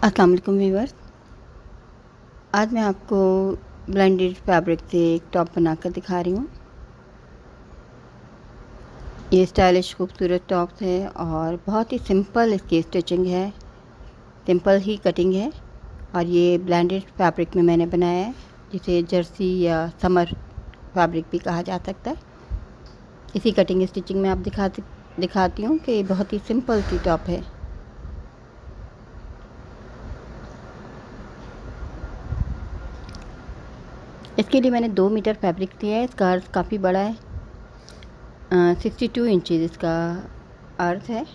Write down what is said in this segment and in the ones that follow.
अस्सलाम वालेकुम व्यूअर्स। आज मैं आपको ब्लेंडेड फैब्रिक से एक टॉप बनाकर दिखा रही हूँ। ये स्टाइलिश खूबसूरत टॉप है और बहुत ही सिंपल इसकी स्टिचिंग है, सिंपल ही कटिंग है। और ये ब्लेंडेड फैब्रिक में मैंने बनाया है, जिसे जर्सी या समर फैब्रिक भी कहा जा सकता है। इसी कटिंग स्टिचिंग में आप दिखाती हूँ कि बहुत ही सिंपल सी टॉप है। इसके लिए मैंने 2 मीटर फैब्रिक लिया है। इसका अर्थ काफ़ी बड़ा है, 62 इंचज़ इसका अर्थ है।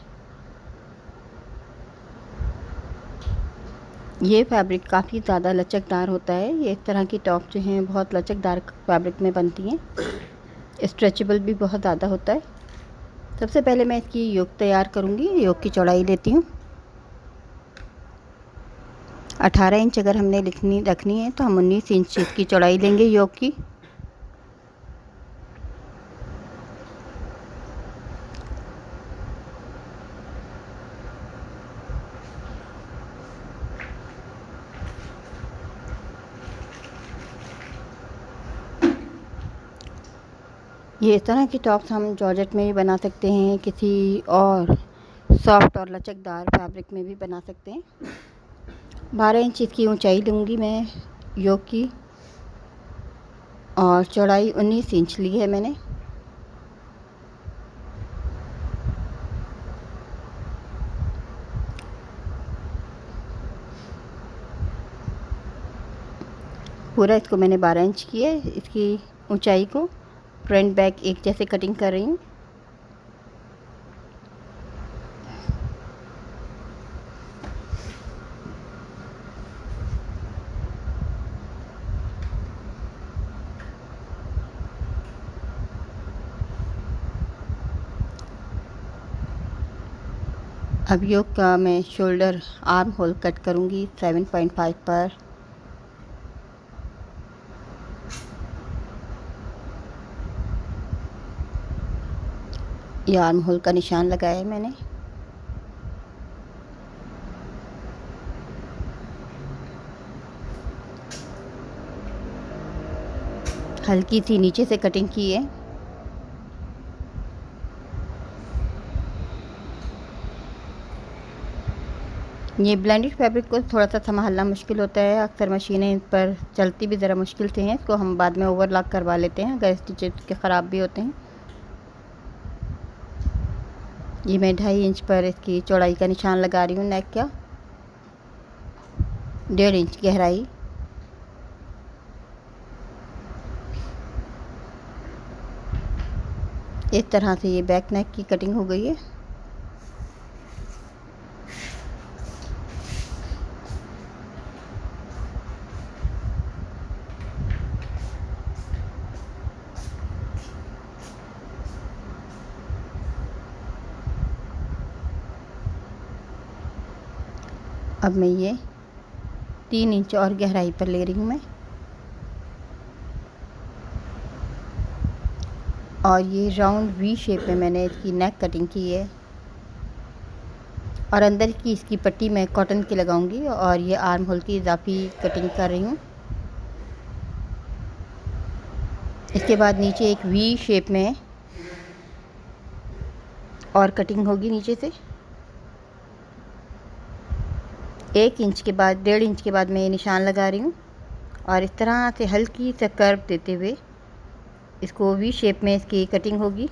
ये फैब्रिक काफ़ी ज़्यादा लचकदार होता है। ये इस तरह की टॉप जो हैं बहुत लचकदार फैब्रिक में बनती हैं। स्ट्रेचेबल भी बहुत ज़्यादा होता है। सबसे पहले मैं इसकी योक तैयार करूँगी। योक की चौड़ाई लेती हूँ 18 इंच। अगर हमने रखनी है तो हम 19 इंच इसकी चौड़ाई लेंगे योक की। ये इस तरह की टॉप्स हम जॉर्जेट में भी बना सकते हैं, किसी और सॉफ्ट और लचकदार फैब्रिक में भी बना सकते हैं। 12 इंच इसकी ऊंचाई लूँगी मैं योक की, और चौड़ाई 19 इंच ली है मैंने। पूरा इसको मैंने 12 इंच की है। इसकी ऊंचाई को फ्रंट बैक एक जैसे कटिंग कर रही हूँ। अब योक का मैं शोल्डर आर्म होल कट करूँगी 7.5 पर। ये आर्म होल का निशान लगाया है मैंने। हल्की सी नीचे से कटिंग की है। ये ब्लेंडेड फैब्रिक को थोड़ा सा संभालना मुश्किल होता है। अक्सर मशीनें इन पर चलती भी ज़रा मुश्किल से हैं। इसको हम बाद में ओवरलॉक करवा लेते हैं अगर स्टिचेस के ख़राब भी होते हैं। ये मैं 2.5 इंच पर इसकी चौड़ाई का निशान लगा रही हूँ। नेक का 1.5 इंच गहराई। इस तरह से ये बैक नेक की कटिंग हो गई है। अब मैं ये 3 इंच और गहराई पर ले रही हूँ मैं। और ये राउंड वी शेप में मैंने इसकी नेक कटिंग की है। और अंदर की इसकी पट्टी मैं कॉटन की लगाऊंगी। और ये आर्म होल की इजाफी कटिंग कर रही हूँ। इसके बाद नीचे एक वी शेप में और कटिंग होगी नीचे से। 1 इंच के बाद 1.5 इंच के बाद मैं ये निशान लगा रही हूँ। और इस तरह से हल्की सा कर्व देते हुए इसको वी शेप में इसकी कटिंग होगी।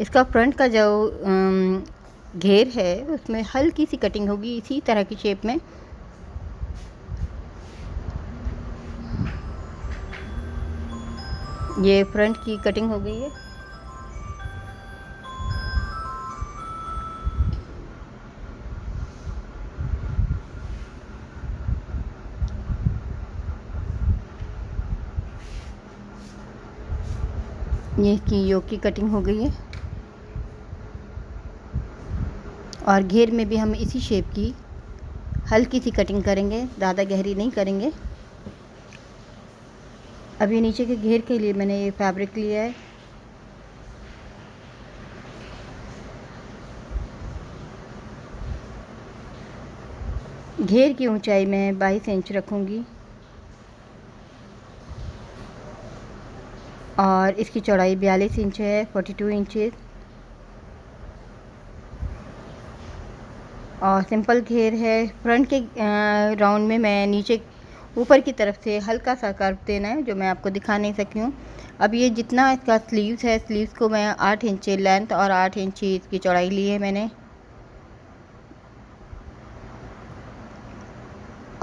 इसका फ्रंट का जो घेर है उसमें हल्की सी कटिंग होगी इसी तरह की शेप में। ये फ्रंट की कटिंग हो गई है। ये इसकी योक की कटिंग हो गई है। और घेर में भी हम इसी शेप की हल्की सी कटिंग करेंगे, ज़्यादा गहरी नहीं करेंगे। अभी नीचे के घेर के लिए मैंने ये फैब्रिक लिया है। घेर की ऊंचाई मैं 22 इंच रखूँगी और इसकी चौड़ाई 42 इंच है, 42 इंचेस। और सिंपल घेर है। फ्रंट के राउंड में मैं नीचे ऊपर की तरफ से हल्का सा कर्व देना है, जो मैं आपको दिखा नहीं सकी हूँ। अब ये जितना इसका स्लीव्स है, स्लीव्स को मैं 8 इंच लेंथ और 8 इंच इसकी चौड़ाई ली है मैंने,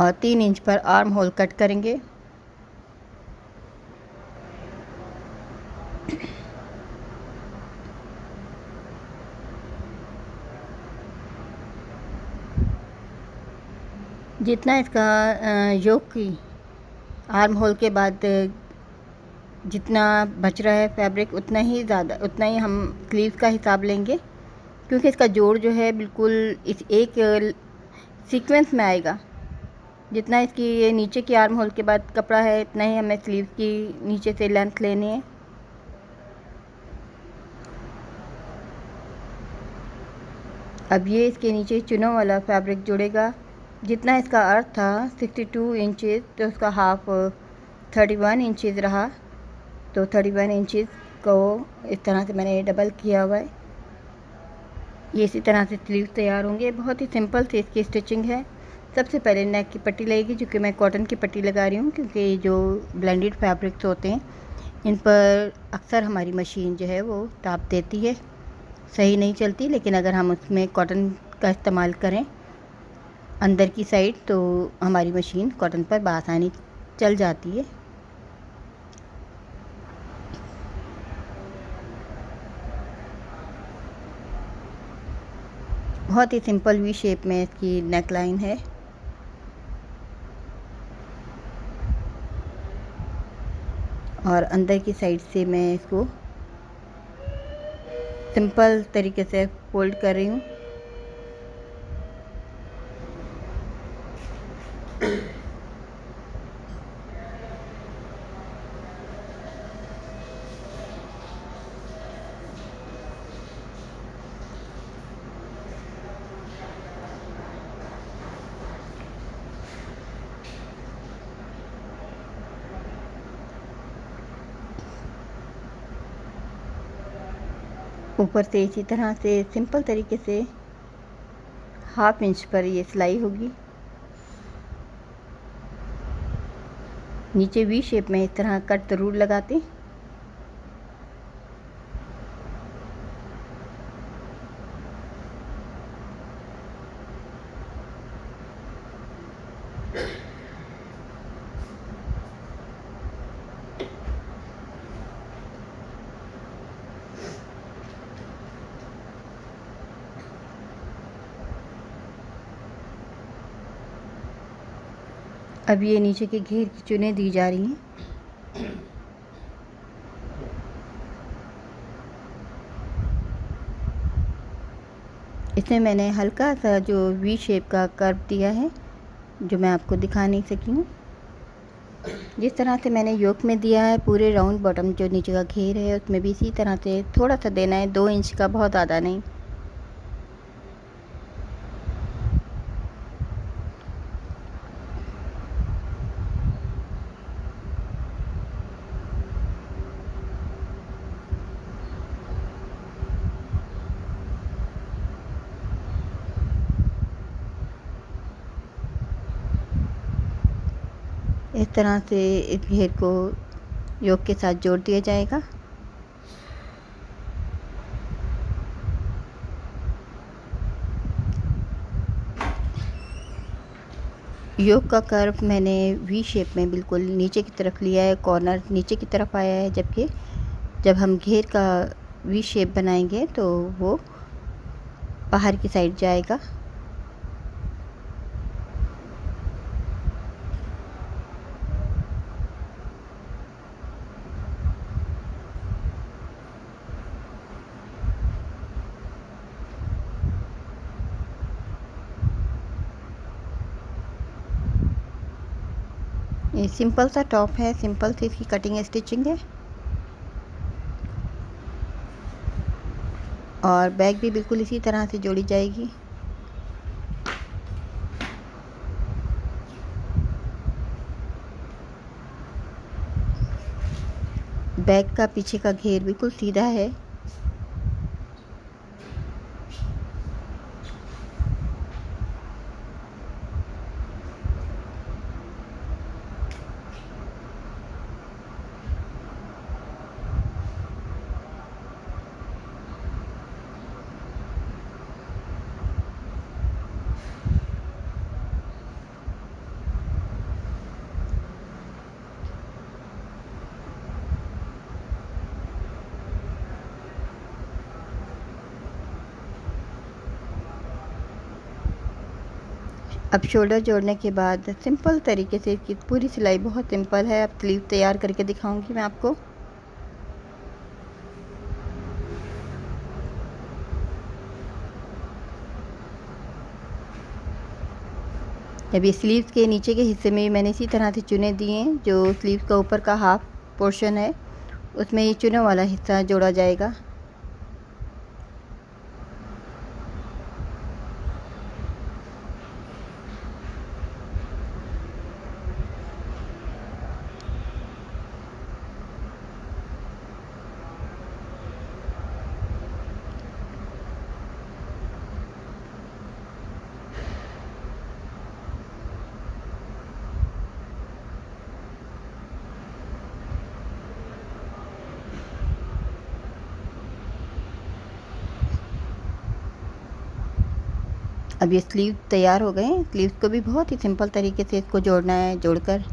और 3 इंच पर आर्म होल कट करेंगे। जितना इसका योक की आर्म होल के बाद जितना बच रहा है फैब्रिक, उतना ही हम स्लीव्स का हिसाब लेंगे, क्योंकि इसका जोड़ जो है बिल्कुल इस एक सीक्वेंस में आएगा। जितना इसकी ये नीचे की आर्म होल के बाद कपड़ा है, इतना ही हमें स्लीव्स की नीचे से लेंथ लेनी है। अब ये इसके नीचे चुना वाला फैब्रिक जुड़ेगा। जितना इसका अर्थ था 62 इंचेस, तो उसका हाफ 31 इंचेस रहा, तो 31 इंचेस को इस तरह से मैंने डबल किया हुआ है। ये इसी तरह से स्लीव तैयार होंगे। बहुत ही सिंपल से इसकी स्टिचिंग है। सबसे पहले नेक की पट्टी लगेगी, जो कि मैं कॉटन की पट्टी लगा रही हूँ, क्योंकि जो ब्लेंडेड फैब्रिक्स होते हैं इन पर अक्सर हमारी मशीन जो है वो टाप देती है, सही नहीं चलती। लेकिन अगर हम उसमें कॉटन का इस्तेमाल करें अंदर की साइड, तो हमारी मशीन कॉटन पर बआसानी चल जाती है। बहुत ही सिंपल वी शेप में इसकी नेक लाइन है। और अंदर की साइड से मैं इसको सिंपल तरीके से फोल्ड कर रही हूँ। ऊपर से इसी तरह से सिंपल तरीके से हाफ इंच पर ये सिलाई होगी। नीचे वी शेप में इस तरह कट ज़रूर लगाते। अब ये नीचे के घेर की चुनें दी जा रही हैं। इसमें मैंने हल्का सा जो वी शेप का कर्व दिया है, जो मैं आपको दिखा नहीं सकी हूँ। जिस तरह से मैंने योक में दिया है, पूरे राउंड बॉटम जो नीचे का घेर है उसमें भी इसी तरह से थोड़ा सा देना है, 2 इंच का, बहुत ज़्यादा नहीं। इस तरह से इस घेर को योक के साथ जोड़ दिया जाएगा। योक का कर्व मैंने वी शेप में बिल्कुल नीचे की तरफ लिया है, कॉर्नर नीचे की तरफ आया है, जबकि जब हम घेर का वी शेप बनाएंगे तो वो बाहर की साइड जाएगा। ये सिंपल सा टॉप है, सिंपल सी इसकी कटिंग स्टिचिंग है। और बैग भी बिल्कुल इसी तरह से जोड़ी जाएगी। बैक का पीछे का घेर बिल्कुल सीधा है। अब शोल्डर जोड़ने के बाद सिंपल तरीके से इसकी पूरी सिलाई बहुत सिंपल है। अब स्लीव तैयार करके दिखाऊंगी मैं आपको। अभी स्लीव्स के नीचे के हिस्से में मैंने इसी तरह से चुने दिए हैं। जो स्लीव्स का ऊपर का हाफ पोर्शन है उसमें ये चुने वाला हिस्सा जोड़ा जाएगा। अब ये स्लीव तैयार हो गए हैं। स्लीव्स को भी बहुत ही सिंपल तरीके से इसको जोड़ना है। जोड़कर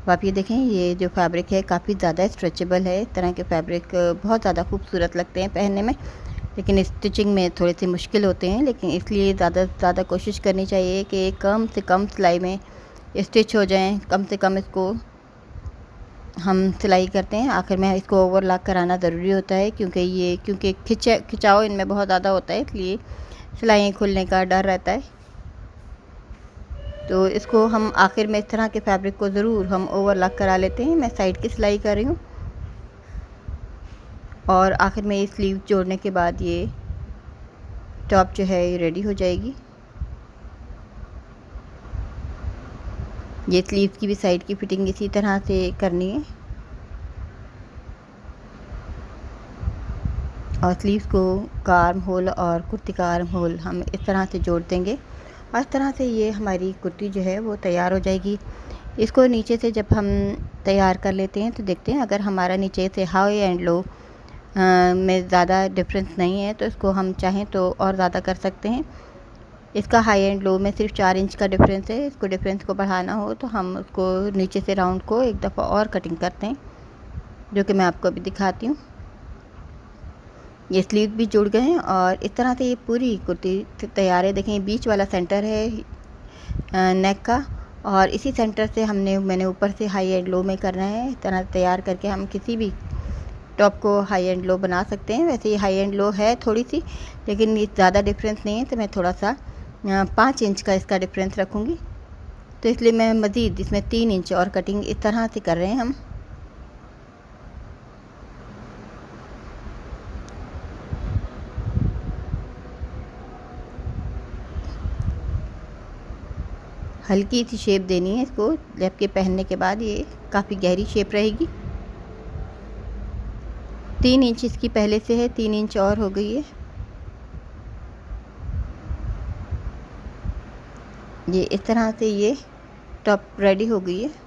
आप ये देखें, ये जो फैब्रिक है काफ़ी ज़्यादा स्ट्रेचेबल है। इस तरह के फैब्रिक बहुत ज़्यादा खूबसूरत लगते हैं पहनने में, लेकिन स्टिचिंग में थोड़े से मुश्किल होते हैं। लेकिन इसलिए ज़्यादा से ज़्यादा कोशिश करनी चाहिए कि कम से कम सिलाई में स्टिच हो जाएं। कम से कम इसको हम सिलाई करते हैं, आखिर में इसको ओवरलॉक कराना ज़रूरी होता है, क्योंकि खिंचाव इनमें बहुत ज़्यादा होता है, इसलिए सिलाइयाँ खुलने का डर रहता है। तो इसको हम आखिर में इस तरह के फैब्रिक को ज़रूर हम ओवरलॉक करा लेते हैं। मैं साइड की सिलाई कर रही हूँ और आखिर में ये स्लीव जोड़ने के बाद ये टॉप जो है ये रेडी हो जाएगी। ये स्लीव की भी साइड की फिटिंग इसी तरह से करनी है और स्लीव्स को का आर्म होल और कुर्ती का आर्म होल हम इस तरह से जोड़ देंगे और इस तरह से ये हमारी कुर्ती जो है वो तैयार हो जाएगी। इसको नीचे से जब हम तैयार कर लेते हैं तो देखते हैं, अगर हमारा नीचे से हाई एंड लो में ज़्यादा डिफरेंस नहीं है तो इसको हम चाहें तो और ज़्यादा कर सकते हैं। इसका हाई एंड लो में सिर्फ 4 इंच का डिफरेंस है। इसको डिफरेंस को बढ़ाना हो तो हम उसको नीचे से राउंड को एक दफ़ा और कटिंग करते हैं, जो कि मैं आपको अभी दिखाती हूँ। ये स्लीव भी जुड़ गए हैं और इस तरह से ये पूरी कुर्ती तैयार है। देखें, बीच वाला सेंटर है नेक का और इसी सेंटर से मैंने ऊपर से हाई एंड लो में करना है। इस तरह तैयार करके हम किसी भी टॉप को हाई एंड लो बना सकते हैं। वैसे ये हाई एंड लो है थोड़ी सी, लेकिन ये ज़्यादा डिफरेंस नहीं है, तो मैं थोड़ा सा 5 इंच का इसका डिफरेंस रखूँगी। तो इसलिए मैं मज़ीद इसमें 3 इंच और कटिंग इस तरह से कर रहे हैं हम। हल्की सी शेप देनी है इसको, जबकि पहनने के बाद ये काफ़ी गहरी शेप रहेगी। 3 इंच इसकी पहले से है, 3 इंच और हो गई है। ये इस तरह से ये टॉप रेडी हो गई है।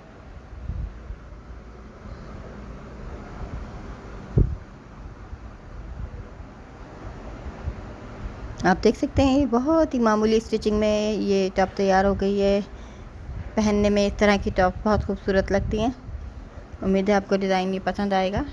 आप देख सकते हैं ये बहुत ही मामूली स्टिचिंग में ये टॉप तैयार हो गई है। पहनने में इस तरह की टॉप बहुत खूबसूरत लगती हैं। उम्मीद है आपको डिज़ाइन ये पसंद आएगा।